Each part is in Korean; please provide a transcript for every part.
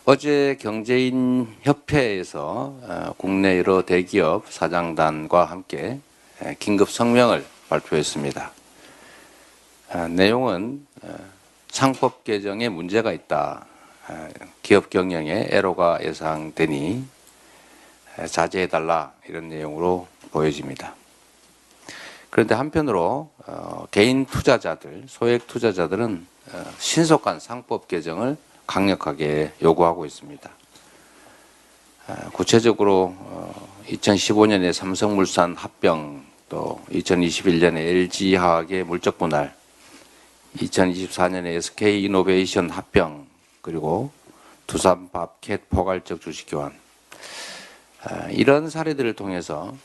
어제 경제인 협회에서 국내 여러 대기업 사장단과 함께 긴급 성명을 발표했습니다. 내용은 상법 개정에 문제가 있다. 기업 경영에 애로가 예상되니 자제해달라, 이런 내용으로 보여집니다. 그런데 한편으로 개인 투자자들, 소액 투자자들은 신속한 상법 개정을 강력하게 요구하고 있습니다. 구체적으로 2015년에 삼성물산 합병, 또 2021년에 LG화학의 물적 분할, 2024년에 SK이노베이션 합병, 그리고 두산밥캣 포괄적 주식 교환, 이런 사례들을 통해서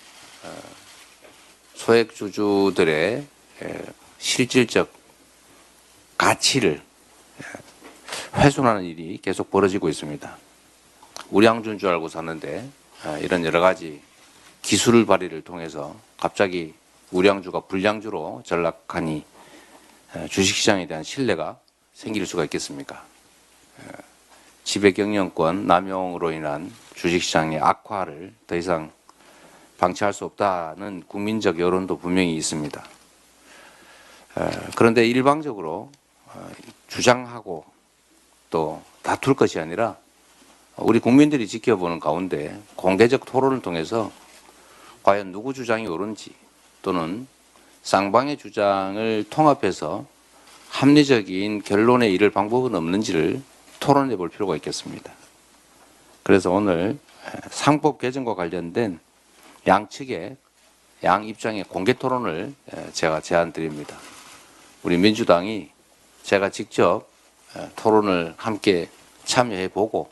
소액 주주들의 실질적 가치를 훼손하는 일이 계속 벌어지고 있습니다. 우량주인 줄 알고 샀는데 이런 여러 가지 기술 발휘를 통해서 갑자기 우량주가 불량주로 전락하니 주식시장에 대한 신뢰가 생길 수가 있겠습니까? 지배경영권 남용으로 인한 주식시장의 악화를 더 이상 방치할 수 없다는 국민적 여론도 분명히 있습니다. 그런데 일방적으로 주장하고 또 다툴 것이 아니라 우리 국민들이 지켜보는 가운데 공개적 토론을 통해서 과연 누구 주장이 옳은지, 또는 쌍방의 주장을 통합해서 합리적인 결론에 이를 방법은 없는지를 토론해 볼 필요가 있겠습니다. 그래서 오늘 상법 개정과 관련된 양측의 양 입장의 공개 토론을 제가 제안드립니다. 우리 민주당이 제가 직접 토론을 함께 참여해 보고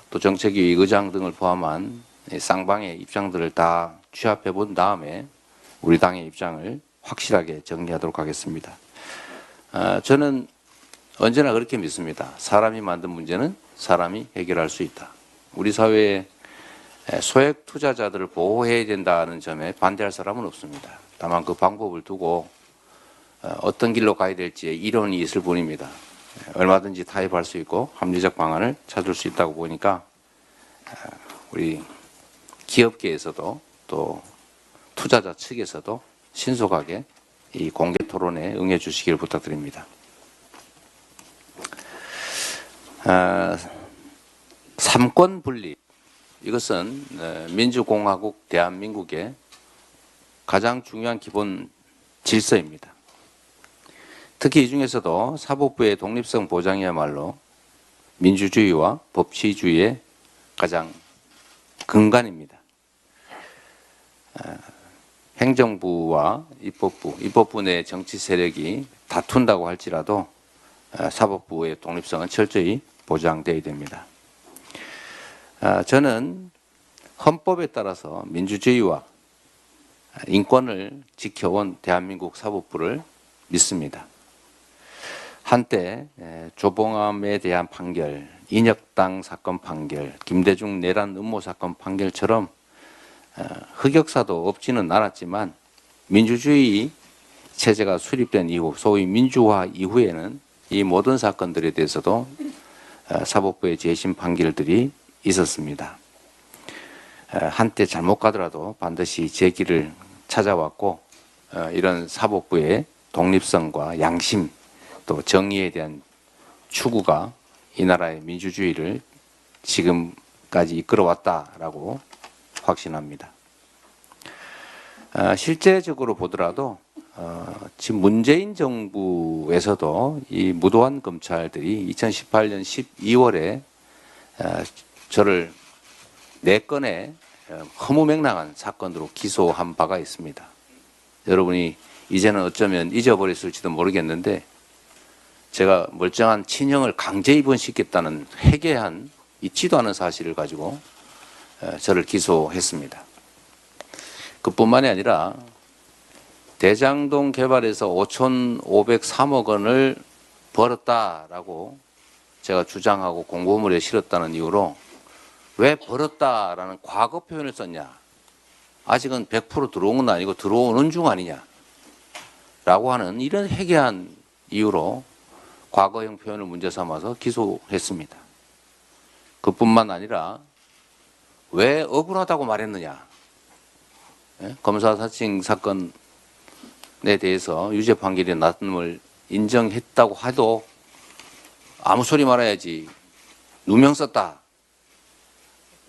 또 정책위 의장 등을 포함한 쌍방의 입장들을 다 취합해 본 다음에 우리 당의 입장을 확실하게 정리하도록 하겠습니다. 저는 언제나 그렇게 믿습니다. 사람이 만든 문제는 사람이 해결할 수 있다. 우리 사회에 소액 투자자들을 보호해야 된다는 점에 반대할 사람은 없습니다. 다만 그 방법을 두고 어떤 길로 가야 될지에 이론이 있을 뿐입니다. 얼마든지 타협할 수 있고 합리적 방안을 찾을 수 있다고 보니까 우리 기업계에서도 또 투자자 측에서도 신속하게 이 공개 토론에 응해 주시기를 부탁드립니다. 삼권 분립, 이것은 민주공화국 대한민국의 가장 중요한 기본 질서입니다. 특히 이 중에서도 사법부의 독립성 보장이야말로 민주주의와 법치주의의 가장 근간입니다. 행정부와 입법부 내 정치 세력이 다툰다고 할지라도 사법부의 독립성은 철저히 보장되어야 됩니다. 저는 헌법에 따라서 민주주의와 인권을 지켜온 대한민국 사법부를 믿습니다. 한때 조봉암에 대한 판결, 인혁당 사건 판결, 김대중 내란 음모 사건 판결처럼 흑역사도 없지는 않았지만 민주주의 체제가 수립된 이후, 소위 민주화 이후에는 이 모든 사건들에 대해서도 사법부의 재심 판결들이 있었습니다. 한때 잘못 가더라도 반드시 제기를 찾아왔고, 이런 사법부의 독립성과 양심, 또 정의에 대한 추구가 이 나라의 민주주의를 지금까지 이끌어왔다라고 확신합니다. 실제적으로 보더라도 지금 문재인 정부에서도 이 무도한 검찰들이 2018년 12월에 저를 4건의 허무맹랑한 사건으로 기소한 바가 있습니다. 여러분이 이제는 어쩌면 잊어버렸을지도 모르겠는데, 제가 멀쩡한 친형을 강제 입원시켰다는 회개한 있지도 않은 사실을 가지고 저를 기소했습니다. 그뿐만이 아니라 대장동 개발에서 5,503억 원을 벌었다라고 제가 주장하고 공고문에 실었다는 이유로 왜 벌었다라는 과거 표현을 썼냐, 아직은 100% 들어온 건 아니고 들어오는 중 아니냐 라고 하는 이런 회개한 이유로 과거형 표현을 문제 삼아서 기소했습니다. 그뿐만 아니라 왜 억울하다고 말했느냐. 예? 검사 사칭 사건에 대해서 유죄 판결이 났음을 인정했다고 해도 아무 소리 말아야지. 누명 썼다.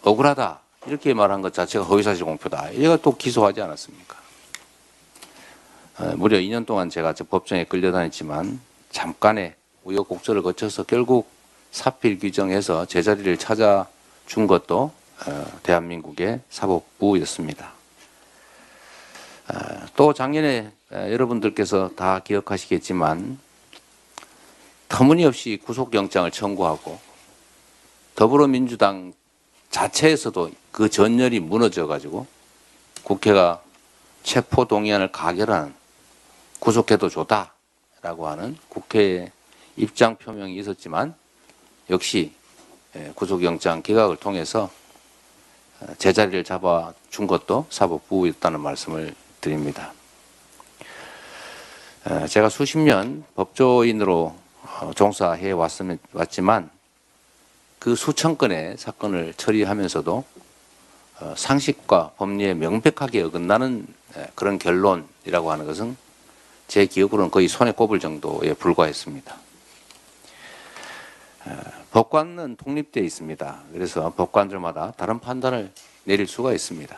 억울하다. 이렇게 말한 것 자체가 허위사실 공표다. 얘가 또 기소하지 않았습니까? 무려 2년 동안 제가 법정에 끌려다녔지만 잠깐의 우여곡절을 거쳐서 결국 사필 규정해서 제자리를 찾아준 것도 대한민국의 사법부였습니다. 또 작년에 여러분들께서 다 기억하시겠지만 터무니없이 구속영장을 청구하고 더불어민주당 자체에서도 그 전열이 무너져가지고 국회가 체포동의안을 가결하는 구속해도 좋다라고 하는 국회의 입장 표명이 있었지만 역시 구속영장 기각을 통해서 제자리를 잡아준 것도 사법부였다는 말씀을 드립니다. 제가 수십 년 법조인으로 종사해 왔지만 그 수천 건의 사건을 처리하면서도 상식과 법리에 명백하게 어긋나는 그런 결론이라고 하는 것은 제 기억으로는 거의 손에 꼽을 정도에 불과했습니다. 법관은 독립되어 있습니다. 그래서 법관들마다 다른 판단을 내릴 수가 있습니다.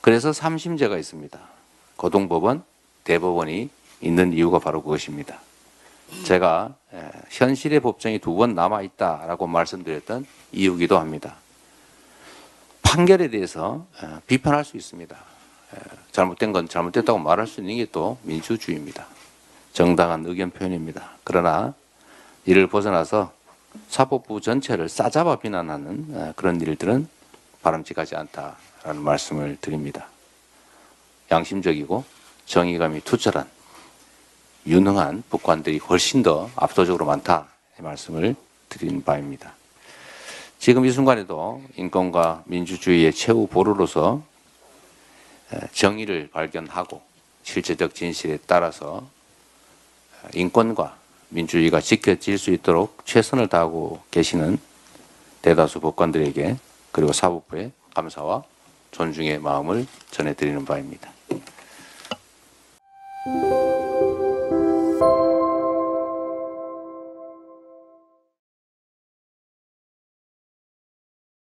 그래서 3심제가 있습니다. 고등법원, 대법원이 있는 이유가 바로 그것입니다. 제가 현실의 법정이 2번 남아있다라고 말씀드렸던 이유기도 합니다. 판결에 대해서 비판할 수 있습니다. 잘못된 건 잘못됐다고 말할 수 있는 게 또 민주주의입니다. 정당한 의견 표현입니다. 그러나 이를 벗어나서 사법부 전체를 싸잡아 비난하는 그런 일들은 바람직하지 않다라는 말씀을 드립니다. 양심적이고 정의감이 투철한 유능한 법관들이 훨씬 더 압도적으로 많다 이 말씀을 드린 바입니다. 지금 이 순간에도 인권과 민주주의의 최후 보루로서 정의를 발견하고 실제적 진실에 따라서 인권과 민주주의가 지켜질 수 있도록 최선을 다하고 계시는 대다수 법관들에게 그리고 사법부에 감사와 존중의 마음을 전해드리는 바입니다.